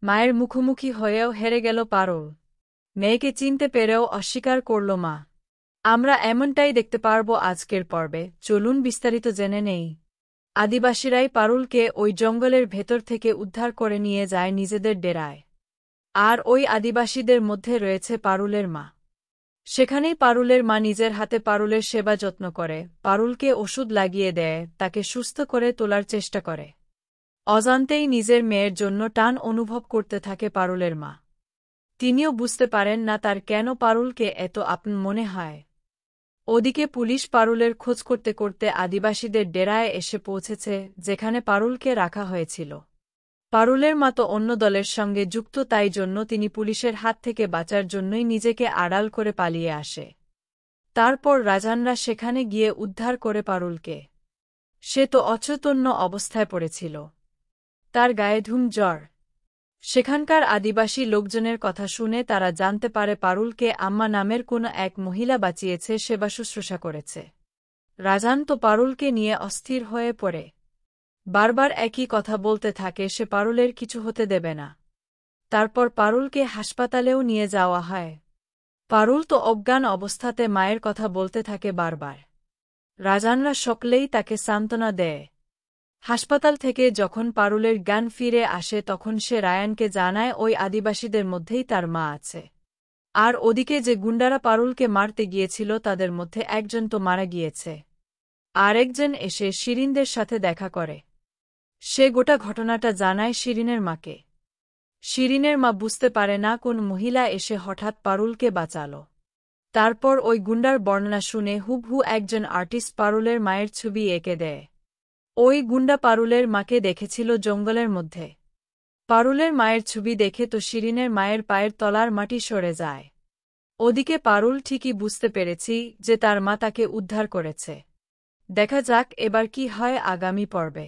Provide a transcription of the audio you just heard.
মায়ের মুখোমুখি হয়েও হেরে গেল পারুল। মেয়েকে চিনতে পেরেও অস্বীকার করল মা। আমরা এমনটাই দেখতে পারব আজকের পর্বে, চলুন বিস্তারিত জেনে নেই। আদিবাসীরাই পারুলকে ওই জঙ্গলের ভেতর থেকে উদ্ধার করে নিয়ে যায় নিজেদের ডেরায়। আর ওই আদিবাসীদের মধ্যে রয়েছে পারুলের মা। সেখানেই পারুলের মা নিজের হাতে পারুলের সেবা যত্ন করে, পারুলকে ওষুধ লাগিয়ে দেয়, তাকে সুস্থ করে তোলার চেষ্টা করে। অজান্তেই নিজের মেয়ের জন্য টান অনুভব করতে থাকে পারুলের মা। তিনিও বুঝতে পারেন না তার কেন পারুলকে এত আপন মনে হয়। ওদিকে পুলিশ পারুলের খোঁজ করতে করতে আদিবাসীদের ডেরায় এসে পৌঁছেছে, যেখানে পারুলকে রাখা হয়েছিল। পারুলের মা তো অন্য দলের সঙ্গে যুক্ত, তাই জন্য তিনি পুলিশের হাত থেকে বাঁচার জন্যই নিজেকে আড়াল করে পালিয়ে আসে। তারপর রাজানরা সেখানে গিয়ে উদ্ধার করে পারুলকে। সে তো অচৈতন্য অবস্থায় পড়েছিল, তার গায়ে ধুম জ্বর। সেখানকার আদিবাসী লোকজনের কথা শুনে তারা জানতে পারে পারুলকে আম্মা নামের কোনো এক মহিলা বাঁচিয়েছে, সেবা শুশ্রূষা করেছে। রাজান তো পারুলকে নিয়ে অস্থির হয়ে পড়ে। বারবার একই কথা বলতে থাকে সে পারুলের কিছু হতে দেবে না। তারপর পারুলকে হাসপাতালেও নিয়ে যাওয়া হয়। পারুল তো অজ্ঞান অবস্থাতে মায়ের কথা বলতে থাকে বারবার। রাজানরা সকলেই তাকে সান্ত্বনা দেয়। হাসপাতাল থেকে যখন পারুলের জ্ঞান ফিরে আসে তখন সে রায়ানকে জানায় ওই আদিবাসীদের মধ্যেই তার মা আছে। আর ওদিকে যে গুন্ডারা পারুলকে মারতে গিয়েছিল তাদের মধ্যে একজন তো মারা গিয়েছে। আরেকজন এসে শিরিনদের সাথে দেখা করে। সে গোটা ঘটনাটা জানায় শিরিনের মাকে। শিরিনের মা বুঝতে পারে না কোন মহিলা এসে হঠাৎ পারুলকে বাঁচাল। তারপর ওই গুন্ডার বর্ণনা শুনে হুবহু একজন আর্টিস্ট পারুলের মায়ের ছবি এঁকে দেয়। ওই গুন্ডা পারুলের মাকে দেখেছিল জঙ্গলের মধ্যে। পারুলের মায়ের ছবি দেখে তো শিরিনের মায়ের পায়ের তলার মাটি সরে যায়। ওদিকে পারুল ঠিকই বুঝতে পেরেছি যে তার মা তাকে উদ্ধার করেছে। দেখা যাক এবার কি হয় আগামী পর্বে।